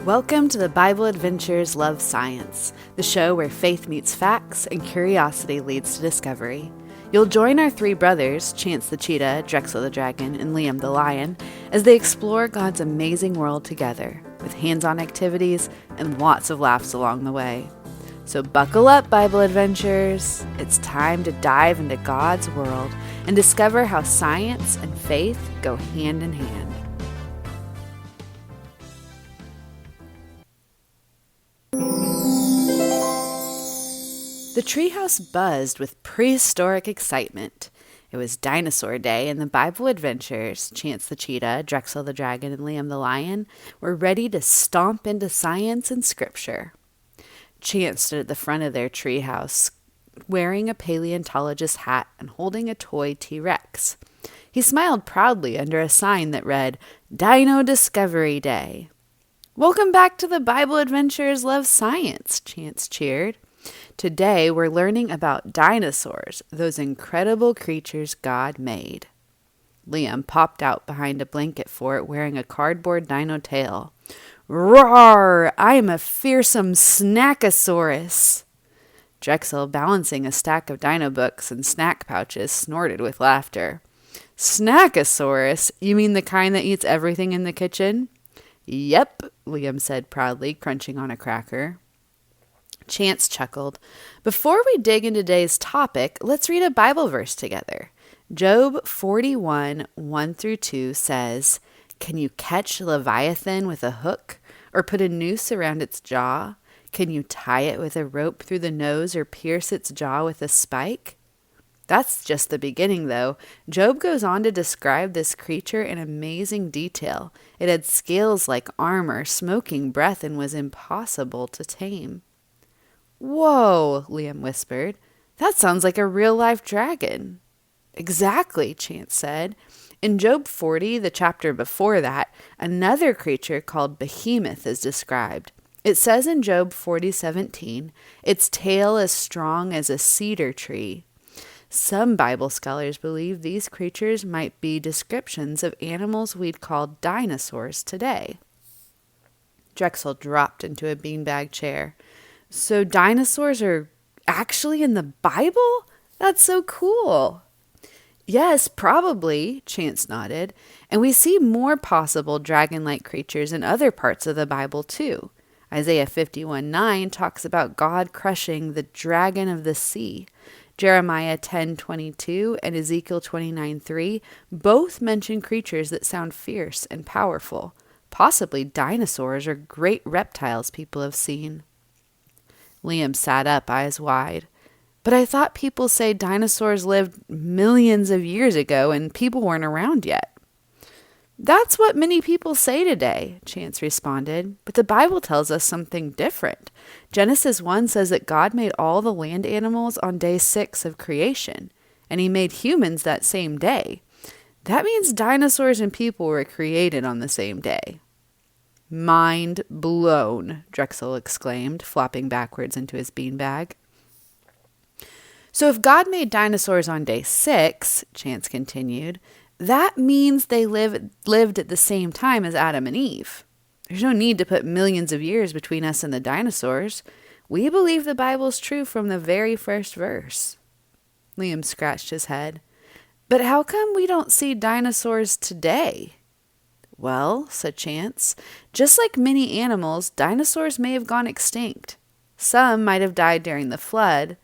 Welcome to the Bible Adventures Love Science, the show where faith meets facts and curiosity leads to discovery. You'll join our three brothers, Chance the cheetah, Drexel the dragon, and Liam the lion, as they explore God's amazing world together, with hands-on activities and lots of laughs along the way. So buckle up, Bible Adventures! It's time to dive into God's world and discover how science and faith go hand in hand. The treehouse buzzed with prehistoric excitement. It was Dinosaur Day, and the Bible Adventures, Chance the cheetah, Drexel the dragon, and Liam the lion, were ready to stomp into science and scripture. Chance stood at the front of their treehouse, wearing a paleontologist's hat and holding a toy T-Rex. He smiled proudly under a sign that read, Dino Discovery Day. "Welcome back to the Bible Adventures Love Science," Chance cheered. Today, we're learning about dinosaurs, those incredible creatures God made. Liam popped out behind a blanket fort wearing a cardboard dino tail. Roar! I am a fearsome snackosaurus. Drexel, balancing a stack of dino books and snack pouches, snorted with laughter. Snackosaurus? You mean the kind that eats everything in the kitchen? Yep, Liam said proudly, crunching on a cracker. Chance chuckled. Before we dig into today's topic, let's read a Bible verse together. Job 41, 1-2 says, "Can you catch Leviathan with a hook, or put a noose around its jaw? Can you tie it with a rope through the nose or pierce its jaw with a spike?" That's just the beginning, though. Job goes on to describe this creature in amazing detail. It had scales like armor, smoking breath, and was impossible to tame. Whoa, Liam whispered. That sounds like a real-life dragon. Exactly, Chance said. In Job 40, the chapter before that, another creature called Behemoth is described. It says in Job 40:17, its tail is strong as a cedar tree. Some Bible scholars believe these creatures might be descriptions of animals we'd call dinosaurs today. Drexel dropped into a beanbag chair. So dinosaurs are actually in the Bible? That's so cool. Yes, probably, Chance nodded. And we see more possible dragon-like creatures in other parts of the Bible too. Isaiah 51:9 talks about God crushing the dragon of the sea. Jeremiah 10:22 and Ezekiel 29:3 both mention creatures that sound fierce and powerful. Possibly dinosaurs or great reptiles people have seen. Liam sat up, eyes wide. But I thought people say dinosaurs lived millions of years ago and people weren't around yet. That's what many people say today, Chance responded, but the Bible tells us something different. Genesis 1 says that God made all the land animals on day 6 of creation, and he made humans that same day. That means dinosaurs and people were created on the same day. Mind blown, Drexel exclaimed, flopping backwards into his beanbag. So if God made dinosaurs on day 6, Chance continued, that means they lived at the same time as Adam and Eve. There's no need to put millions of years between us and the dinosaurs. We believe the Bible's true from the very first verse. Liam scratched his head. But how come we don't see dinosaurs today? Well, said Chance, just like many animals, dinosaurs may have gone extinct. Some might have died during the flood.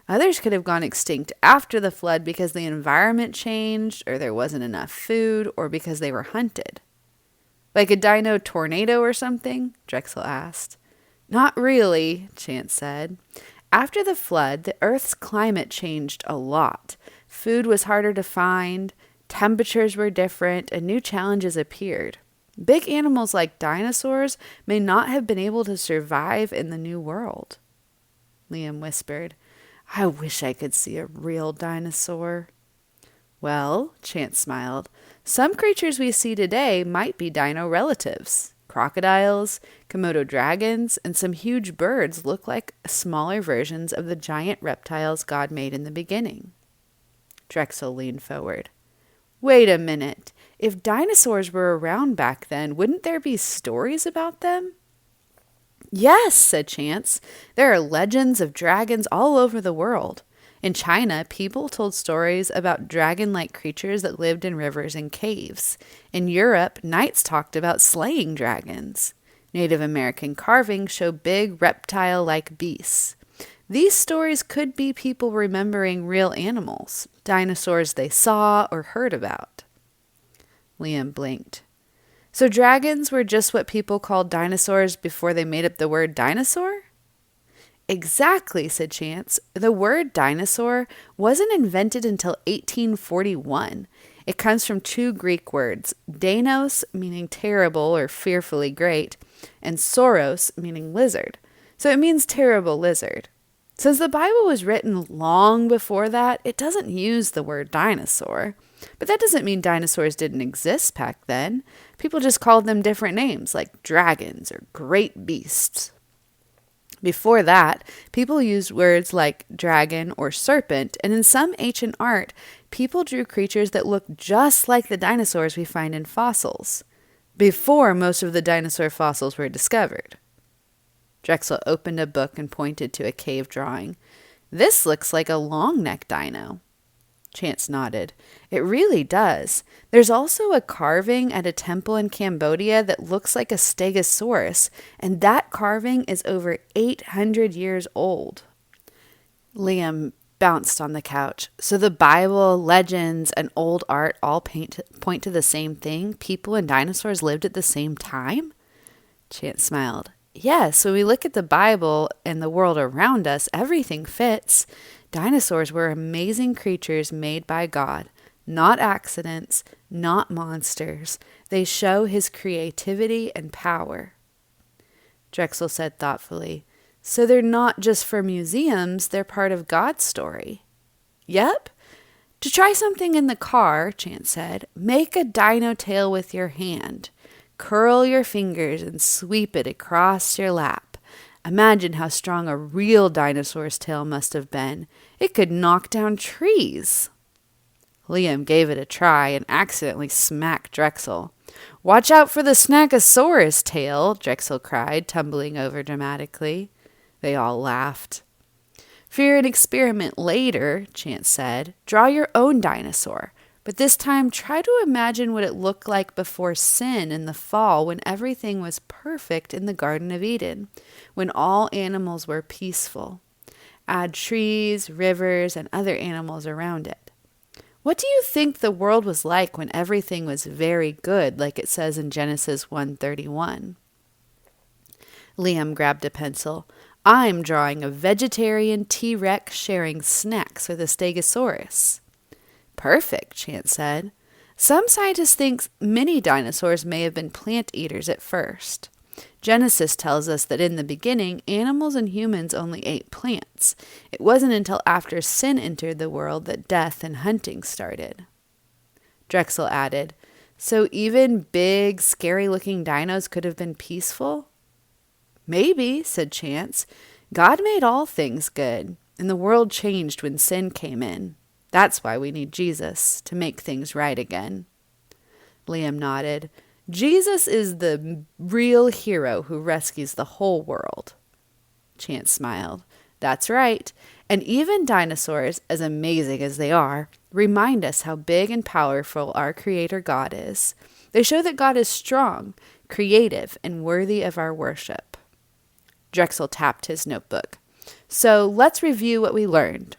Others could have gone extinct after the flood because the environment changed, or there wasn't enough food, or because they were hunted. Like a dino tornado or something? Drexel asked. Not really, Chance said. After the flood, the Earth's climate changed a lot. Food was harder to find. Temperatures were different, and new challenges appeared. Big animals like dinosaurs may not have been able to survive in the new world. Liam whispered, I wish I could see a real dinosaur. Well, Chance smiled, some creatures we see today might be dino relatives. Crocodiles, Komodo dragons, and some huge birds look like smaller versions of the giant reptiles God made in the beginning. Drexel leaned forward. Wait a minute. If dinosaurs were around back then, wouldn't there be stories about them? Yes, said Chance. There are legends of dragons all over the world. In China, people told stories about dragon-like creatures that lived in rivers and caves. In Europe, knights talked about slaying dragons. Native American carvings show big reptile-like beasts. These stories could be people remembering real animals, dinosaurs they saw or heard about. Liam blinked. So dragons were just what people called dinosaurs before they made up the word dinosaur? Exactly, said Chance. The word dinosaur wasn't invented until 1841. It comes from two Greek words, deinos, meaning terrible or fearfully great, and sauros, meaning lizard. So it means terrible lizard. Since the Bible was written long before that, it doesn't use the word dinosaur. But that doesn't mean dinosaurs didn't exist back then. People just called them different names, like dragons or great beasts. Before that, people used words like dragon or serpent, and in some ancient art, people drew creatures that looked just like the dinosaurs we find in fossils, before most of the dinosaur fossils were discovered. Drexel opened a book and pointed to a cave drawing. This looks like a long-necked dino. Chance nodded. It really does. There's also a carving at a temple in Cambodia that looks like a stegosaurus, and that carving is over 800 years old. Liam bounced on the couch. So the Bible, legends, and old art all point to the same thing? People and dinosaurs lived at the same time? Chance smiled. Yes, when we look at the Bible and the world around us, everything fits. Dinosaurs were amazing creatures made by God, not accidents, not monsters. They show his creativity and power. Drexel said thoughtfully, so they're not just for museums, they're part of God's story. Yep. To try something in the car, Chance said, make a dino tail with your hand. Curl your fingers and sweep it across your lap. Imagine how strong a real dinosaur's tail must have been. It could knock down trees. Liam gave it a try and accidentally smacked Drexel. Watch out for the Snackosaurus tail, Drexel cried, tumbling over dramatically. They all laughed. For an experiment later, Chance said, draw your own dinosaur. But this time, try to imagine what it looked like before sin in the fall when everything was perfect in the Garden of Eden, when all animals were peaceful. Add trees, rivers, and other animals around it. What do you think the world was like when everything was very good, like it says in Genesis 1:31? Liam grabbed a pencil. I'm drawing a vegetarian T-Rex sharing snacks with a Stegosaurus. Perfect, Chance said. Some scientists think many dinosaurs may have been plant eaters at first. Genesis tells us that in the beginning, animals and humans only ate plants. It wasn't until after sin entered the world that death and hunting started. Drexel added, so even big, scary-looking dinos could have been peaceful? Maybe, said Chance. God made all things good, and the world changed when sin came in. That's why we need Jesus, to make things right again. Liam nodded. Jesus is the real hero who rescues the whole world. Chance smiled. That's right. And even dinosaurs, as amazing as they are, remind us how big and powerful our Creator God is. They show that God is strong, creative, and worthy of our worship. Drexel tapped his notebook. So let's review what we learned.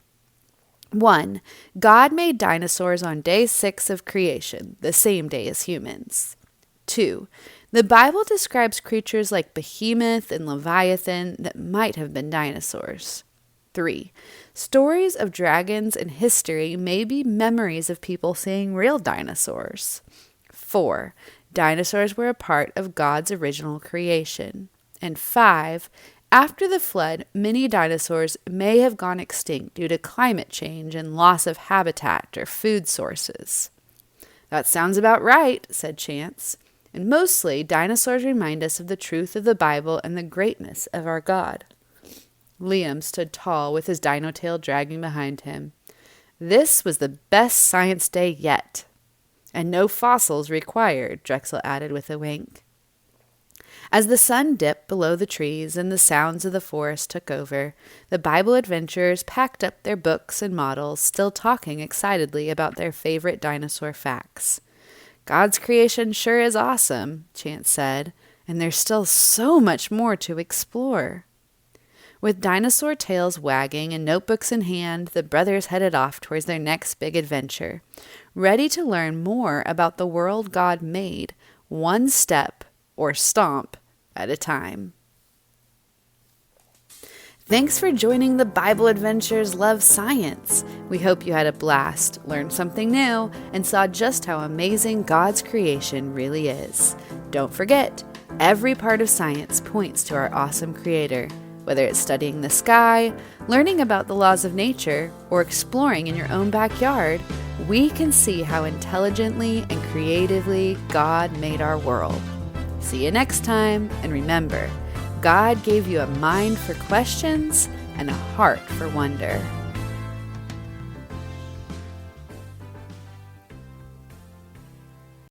1. God made dinosaurs on day 6 of creation, the same day as humans. 2. The Bible describes creatures like Behemoth and Leviathan that might have been dinosaurs. 3. Stories of dragons in history may be memories of people seeing real dinosaurs. 4. Dinosaurs were a part of God's original creation. And 5. After the flood, many dinosaurs may have gone extinct due to climate change and loss of habitat or food sources. That sounds about right, said Chance. And mostly, dinosaurs remind us of the truth of the Bible and the greatness of our God. Liam stood tall with his dino tail dragging behind him. This was the best science day yet. And no fossils required, Drexel added with a wink. As the sun dipped below the trees and the sounds of the forest took over, the Bible adventurers packed up their books and models, still talking excitedly about their favorite dinosaur facts. "God's creation sure is awesome," Chance said, "and there's still so much more to explore." With dinosaur tails wagging and notebooks in hand, the brothers headed off towards their next big adventure, ready to learn more about the world God made, one step, or stomp, at a time. Thanks for joining the Bible Adventures Love Science. We hope you had a blast, learned something new, and saw just how amazing God's creation really is. Don't forget, every part of science points to our awesome Creator. Whether it's studying the sky, learning about the laws of nature, or exploring in your own backyard, we can see how intelligently and creatively God made our world. See you next time, and remember, God gave you a mind for questions and a heart for wonder.